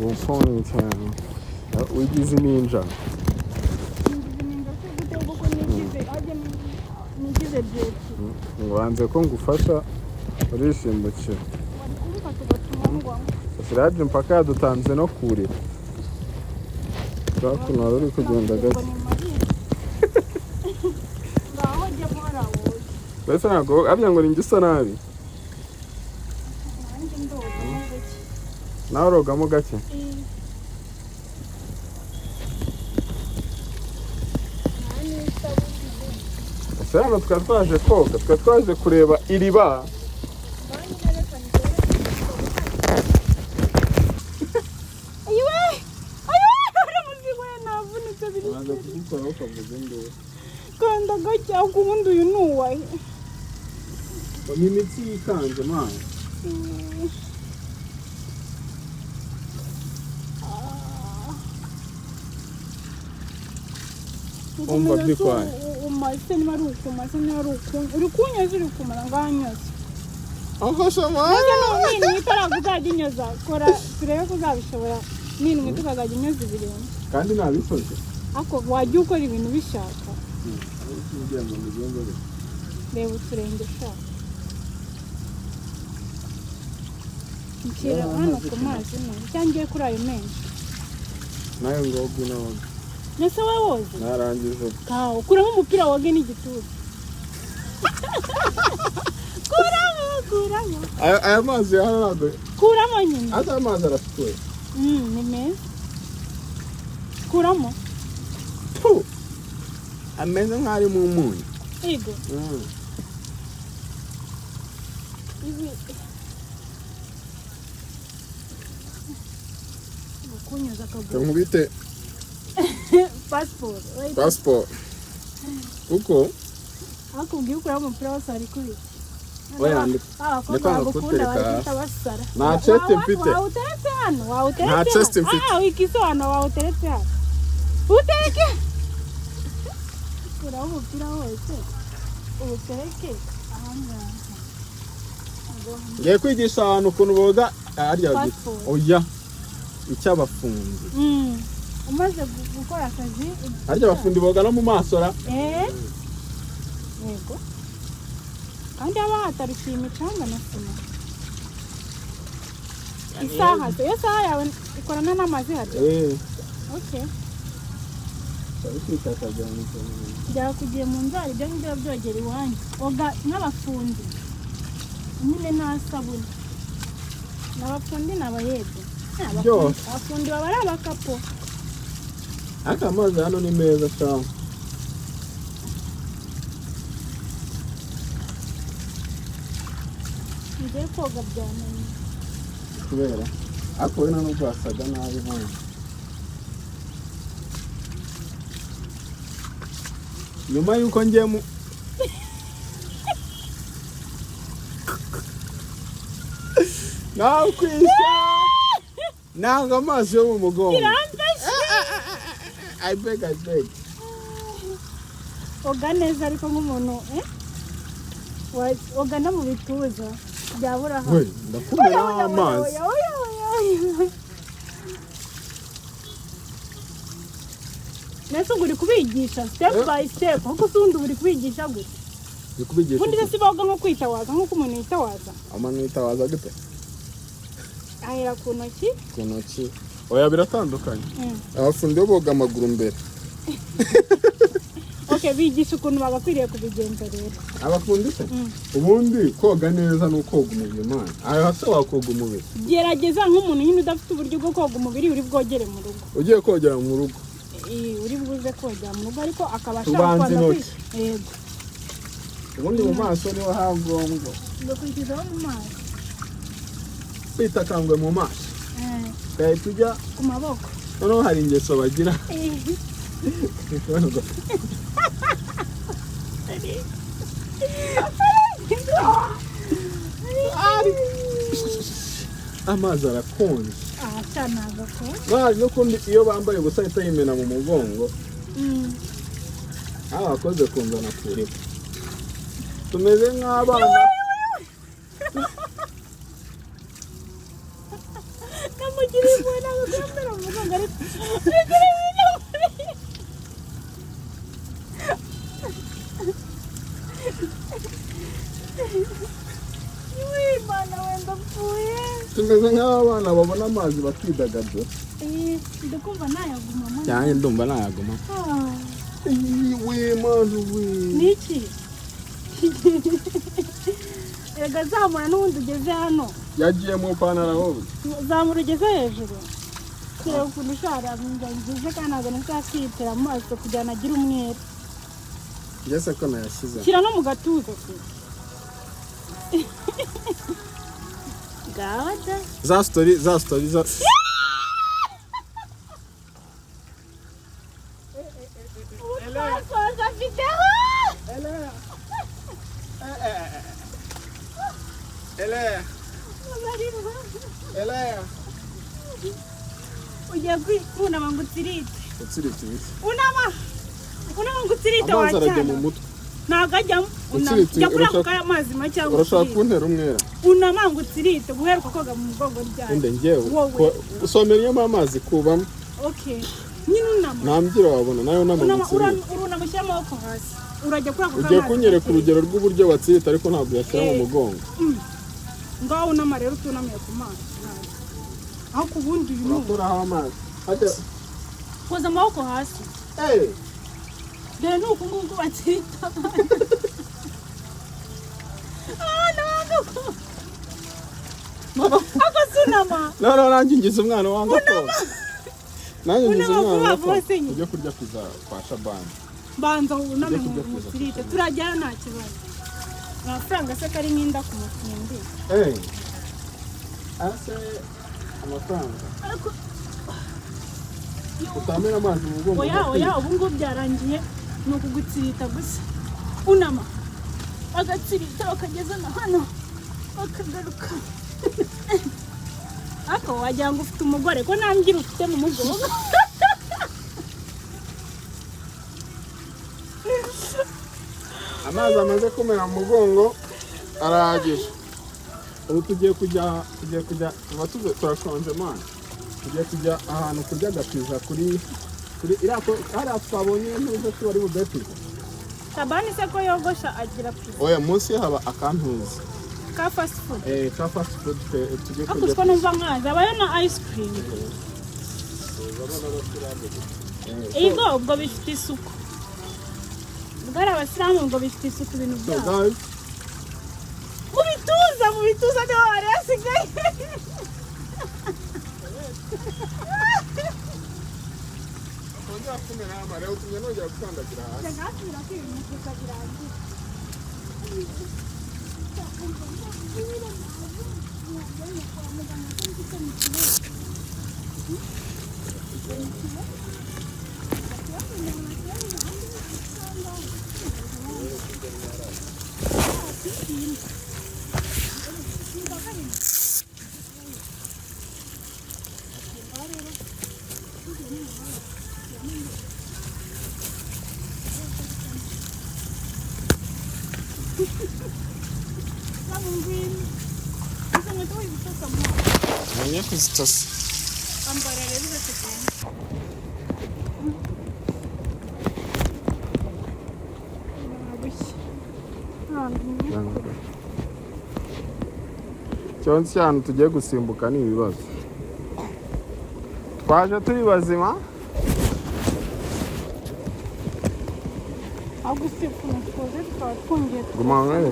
Good point. Wigize ninja. Wanze ko ngufasha urishimbukiye. Siraje mpaka yadutanze no kurira. Twakuno uri kugenda gake. Bese nako abya ngo ningisa nabi. Nawe rogamo gake. Sasa tukatwaje koga, tukatwaje kureba iriba. Kanda gacya kubundi uyu nuwaye. Imitsi ikanje mwana. Umva bikwaye. Umase ni maruko, umase ni maruko. Uri kunyoza uri kumara nganyoza. Afasha mwana. Nini itaraguzaje inyoza. Kora turebe kuzabishobora. Nini tukagaje inyoza ibirenge. Kandi nabisoje. Ako wajya ukora ibintu bishaka. Reba uturenge shaka. Nshyira hano ku mazi none cyangiye kuri ayo menshi. Nayo ngogo nawe. Nese wowe woze? Narangije. Kawo kuramo umupira wage n'igituza. Kuramo. Aya mazi yararabe. Kuramo nyine. Ata mazi arafite. Ni meza. Kuramo. Ameze nk'ari mu munyu. Ego. Ibi. Kunyoza kaburi. Nkubite passport. Uko? Akubwiye ukora umupira wose ari kuri. Oya ndikanga kutereka. Na chest mfite. Wauteretse hano, wauteretse. Na chest mfite. Wikiso hano wauteretse hano. Utereke. Kura umupira wose. Utereke ahanga. Ngiye kwigisha abantu ukuntu boga arya gito. Oya. Icyabafundi. Umaze gukora akazi. Arya abafundi boga no mu maso ra. Yego. Kandi abahatarishima imicanga na sima. Isaha, iyo saha yawe ikorana n'amazi hadi. Okay. Njya kugiye mu nzara ibyo ngibyo byogera iwanyu. Oga n'abafundi. Nyine nta sabuni. N'abafundi n'abayede. Abafundi baba ari abakapo. Aka amazi hano ni meza cyane. Ngiye koga byananiye. Kubera ako we nano bwasaga nabi hano. Nyuma yuko ngiye mu nawe kwisha nanga amazi yo mu mugongo. I beg. Oga neza ariko nk'umuntu oga no mu bituza byabura ha. We ndakumira amazi. Nese uri kubigisha step by step kuko sundi uri kubigisha gute. Bikubigisha. Kundi se boga nko kwitawaza nko umuntu yitawaza. Amano yitawaza gute? Ahera ku ntoki. Ku ntoki. Oya biratandukanye. Abafundi boga amaguru mbere. Okay, bigisha ukuntu bagakwiriye kubigenza rero. Abafundi se? Ubundi koga neza no koga umubiri man. Ayo hasa wakoga umubiri. Gerageza nk'umuntu nyine udafite uburyo bwo koga umubiri uri bwogere mu rugo. Ugiye kogera mu rugo. Uri buze kogera mu rugo ariko akabasha kwanda yego. Ubundi mu maso niho hagombwa. Ndakurikiza mu maso. Bita kangwe mu maso. Kaye tujya ku maboko. Noneho hari ingeso bagira. Amazi arakonje. Cyane agakonje. Bazi kundi iyo bambaye gusa itayimena mu mugongo. Abakoze kunzana kure. Tumeze nk'abana. ugira impuhwe ntabwo kwambara umugongo ariko Imana wenda pfuye. Tumeze nk'abana babona amazi bakidagadura. Ndakumva nayagumamo. Cyane ndumva nayaguma. We manu we. Niki? Ega zamura n'ubundi ugeze hano. Yagiye mu panara wowe. Zamura ugeze hejuru. Kureba ukuntu ushara ngize kandi ntabwo nshakitira amaso kugira ngo agire umwere. Yese ko nayashyize. Shyira no mu gatuza se. Gawada. Za story za. Ele. Ugiye kunama ngo utsirite. Utsirite iki? Unama ngo utsirite wacyana. Ntabwo ajyamo. Jya kuraka amazi make cyangwa urashaka kuntera umwera. Unama ngo utsirite guheruka koga mu mugongo ryawe. Inde ngewe. Usomereyemo amazi kubamo. Okay. Nyine unama. Nambira wabona nayo namutsirite. Urunama ushyira amaboko hasi. Urajya kuraka amazi. Ugiye kunyereka urugero rw'uburyo watsirita ariko ntabwo yashyira mu mugongo. Ngaho unama rero tunamiye ku mazi. Aho kubundi uyu muntu. Ukuraho amazi. Ajya. Koza amaboko hasi. Dore nuko nguko batsirita. Ako sunama. No nanjye ngize umwana wanga ko. Nanjye ngize umwana wanga. Ujye kurya pizza kwa Shabani. Banza uname mu sirite turajyana nta kibazo. Amafaranga se kari nk'inda ku mutindi. Ase amafaranga. Utamera amazi mu mugongo. Oya ubu ngubu byarangiye ni ukugutsirita gusa. Unama. Agatsirita bakageza na hano. Bakagaruka. Ako wagira ngo ufite umugore ko nambwira ufite mu mugongo. Amazi amaze kumera mu mugongo arahagije. Ubu tugiye kujya turashonje man. Tugiye kujya ahantu kurya agapiza kuri irako hari twabonye n'uzo twari budatiza. Tabani se ko yogosha agira pizza. Oya munsi haba akantuzi. Ka fast food. Ka fast food tugiye kurya. Akusko numva nkaza abayo na ice cream. Ego ubwo bifite isuku. Bwara abasilamu ngo bifite isuku ibintu byabo. Mu bituza niho hari hasigaye. Konja kumera amare utumye nongera gukandagira hasi. Ndagasubira kwibintu kukagira hanze. Ngiye kuzitosa. Ambara rero bakagenda. Cyonse cyane tugiye gusimbuka ni ibibazo. Twaje turi bazima. Agusifuna twoze twatwongeye. Gumangwe.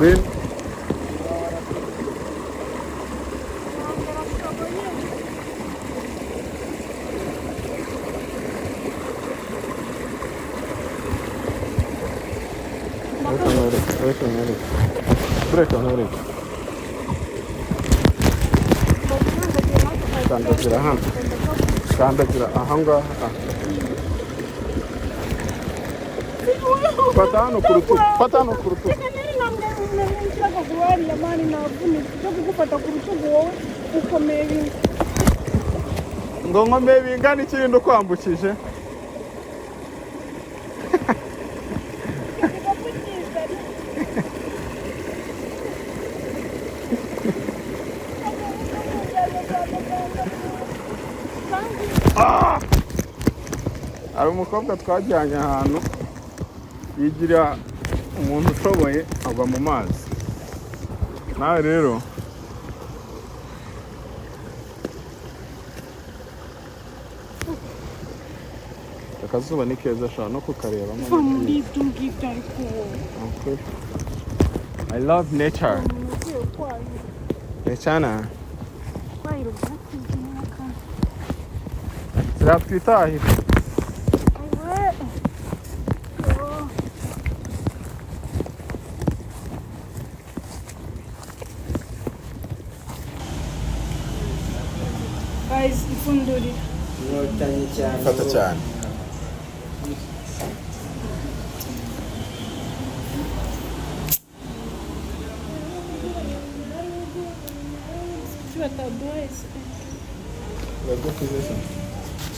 Ben Break on it. Kandagira ahanga. Patano kurutu. Ngo ngombe bingana ikindi kwambukije. hari umukobwa twajyanye ahantu yigira umuntu ushoboye agwa mu mazi. Nawe rero akazuba ni keza ashobora no kukareba I love nature. Echana twitahira. Guys, ifundurira. Fata cyane.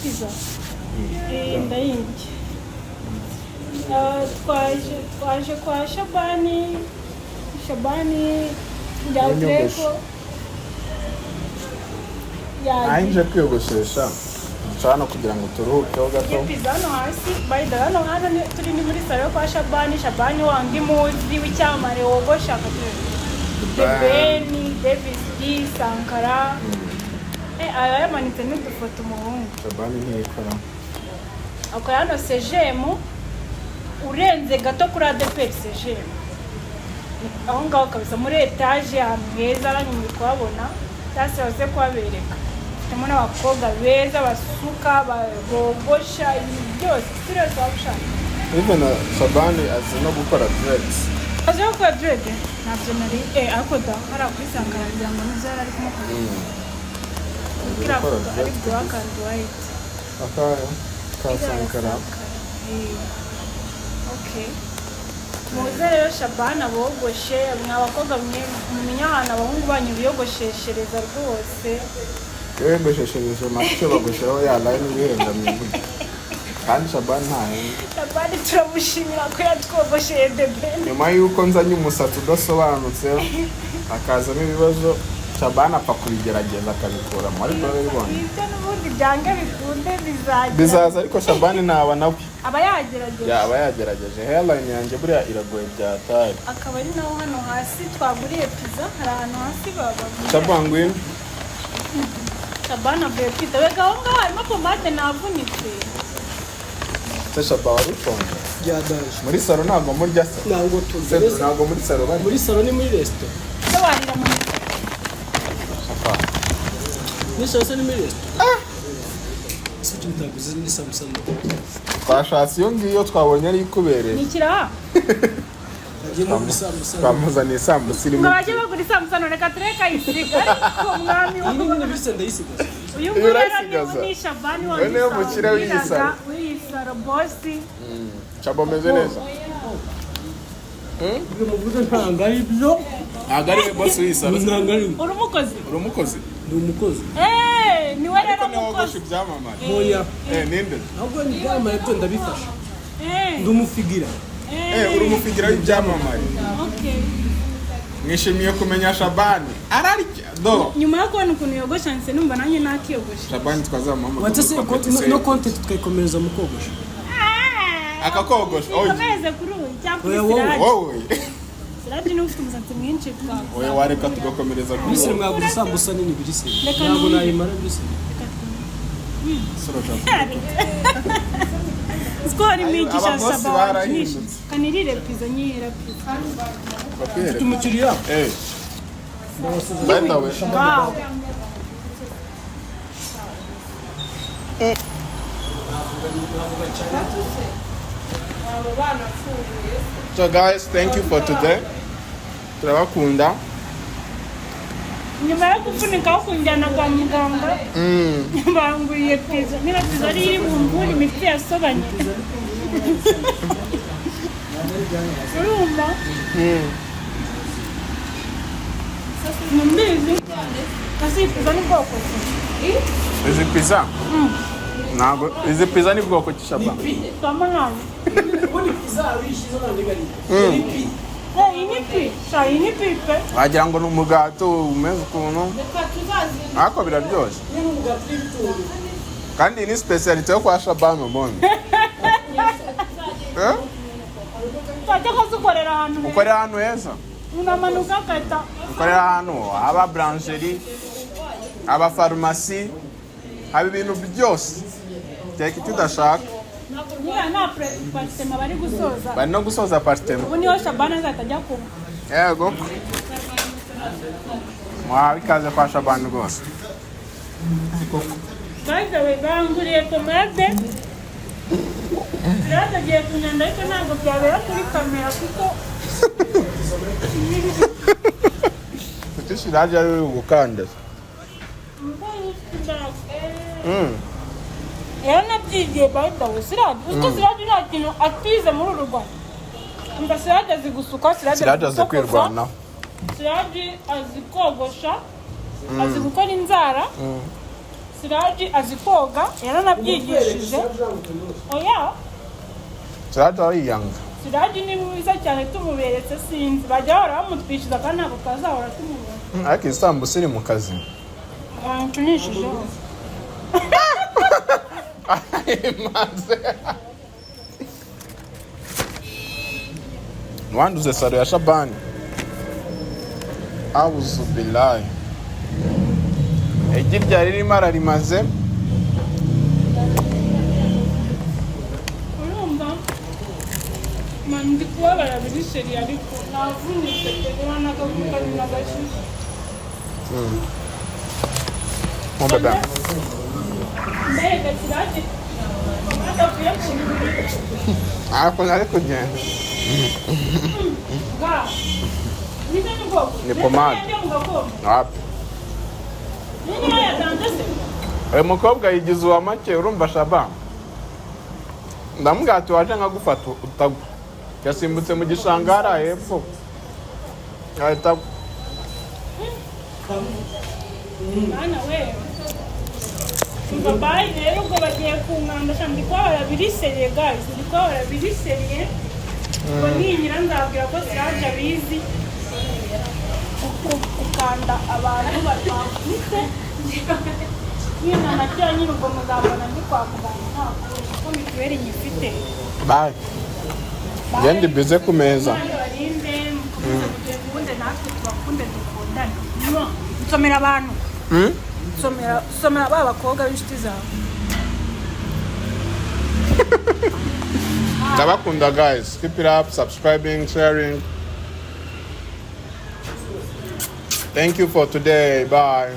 Pizza. Ndayingi. Twaje kwa Shabani yatreko. Ainje kwiyogoshesha. Nshana kugira ngo turuhuke gato. Pizza no hasi, bayida hano turi ni muri salo kwa Shabani wangi muzi w'icyamare wogosha Theben, David, Sankara. Aya yamanitse n'udufoto umuhungu. Shabani ntiyikora. Ako hano sejemu urenze gato kuri ADP sejemu. Aho ngaho kabisa muri etage ahantu heza aranyumye kuhabona. Tasi baze kuhabereka. Temo n'abakobwa beza basuka bagogosha byose seriously wabishaka. Even Shabani azi no gukora dreads. Azi no gukora dread? Ntabyo nari ariko da hari akwisangara kugira ngo nizara ari kumukora. Kira foto ari black and white. Akaya Sankara. Okay. Muze rero Shabani abogoshe mwabakobwa mumenya ahantu abahungu banyu biyogosheshereza rwose. Kwiyogosheshereza macyo bagoshaho ya line ibihenda mu mbuga. Kandi Shabani Shabani turamushimira ko yatwogosheye Theben. Nyuma yuko nzanye umusatsi udasobanutse akazamo ibibazo Shabani apfa kubigerageza akabikuramo ariko urabibona. Ibyo n'ubundi byange bikunde bizaza ariko Shabani naba nawe. Aba yagerageje. Aba yagerageje. Hairline yanjye buriya iragoye byatari. Akaba ari naho hano hasi twaguriye pizza hari ahantu hasi baba. Shabangwin. Shabana avuye pizza. Wega aho ngaho harimo pomade navunitse. Shabana urutonde. Byadaje. Muri salo ntabwo murya se. Ntabwo tuzi. Ntabwo muri salo bari. Muri salo ni muri resto. Ndabarira mu. Ni salo ni muri resto. Sicyo mutaguze ni Samsung. Twashatse iyo ngiyo twabonye ari ikubereye. Nikira. Twamuzaniye isambusa irimo. Mwaje bagura isambusa none katureka isiga ariko mwami wo. Iyi ni bise ndayisigaza. Uyu murero ni Shabani wa. Wene mukira w'isaro. W'isaro bosi. Chabo meze neza. Ibyo muvuze ntanga ari byo. Agari bosi w'isaro. Ntanga ari. Urumukozi. Ndi umukozi. Ni we rero umukozi. Wogosha ibyamamare. Moya. Ninde? Ahubwo ni byamamare byo ndabifasha. Ndi umufigira. Uri umufigira w'ibyamamare. Okay. Mwishimiye kumenya Shabani. Ararya. Do. Nyuma yo kubona ukuntu yogosha nse numva nanjye nakiyogosha. Shabani twazamama. Watse no content tukayikomereza mu kogosha. Akakogosha. Komeze kuri uyu cyangwa Sirati. Wowe. Sirati ni ufite umusatsi mwinshi twako. Oya wareka tugakomereza kuri. Bise mwagura isambusa nini birise. Reka Ntabwo nayimara bise. Soro Shabani. Skori migisha Shabani. Kanirire pizza nyira pizza. Bakere. Tumukiriya. By the way. Wow. So guys, thank you for today. Turabakunda. Nyuma yo kuvunika aho kunjyana kwa muganga. Banguriye pizza. Niba pizza ari iri bumburi imiti yasobanye. Urumva? Mumbizi. Kasi pizza ni bwoko ki? Izi pizza? Ntabwo izi pizza ni bwoko ki Shabani? Kama nani? Ubundi pizza wishizo nande gari. Inipi. Inipi. Sa inipi pe. Wagira ngo ni umugato umeze ukuntu. Ariko biraryoshye. Kandi ni speciality yo kwa Shabani ubundi. Twajya kuzikorera ahantu heza. ukorera ahantu heza Unamanuka agahita. ukorera ahantu haba brancherie haba farumasi haba ibintu byose teka icyo udashaka Niba nta paritema bari gusoza. bari no gusoza partema Ubu niho Shabana azahita ajya kunywa. yego mwawe ikaze kwa Shabani rwose Baza we banguriye tomate. Rero agiye kunyanda ariko ntabwo byabera kuri kamera kuko kuki shiraje ari gukandaza rero nabyigiye bayitawe sirade uziko sirade nta kintu atize muri uru Rwanda umva sirade azi gusuka siraje azi kwirwanaho sirade azi kogosha azi gukora inzara sirade azi koga yaranabyigishije oya siraje ariyanga sirade ni mwiza cyane tumuberetse sinzi bajya bahora bamutwishyuza kandi ntabwo twazahora tumubona ariko isambusa iri mu kazi tunishijeho maze wanduze saro ya Shabani awuzu bilayi igi ryari ririmo ararimaze urumva mani ndi kubabara biri seri ariko navunitse reba n'agafuka ni n'agashyushyu mon bébé mbega kirage adavuye ku mubiri ariko nari kugenda bwa nizo ni bwoko Ni pomade. wapi niyo yatanze se uyu mukobwa yigize uwa make urumva Shabani ndamubwira ati waje nkagufata utagwa yasimbutse mu gishanga hariya hepfo ahita agwa mwana we umva bayi rero ubwo bagiye kunkanda sha ndi kubabara biri seriye guys ndi kubabara biri seriye ubwo ninyira nzabwira ko siraje abizi ukanda abantu batavunitse nyina nacyo nyine ubwo muzabona ndi kwa muganga nta kuko mituweli nyifite bayi ngende bize ku meza Imana barinde mukomeze kugenda ubundi natwe tubakunde dukundane nsomera abantu somera ba bakobwa b'inshuti zawe ndabakunda guys keep it up subscribing sharing thank you for today bye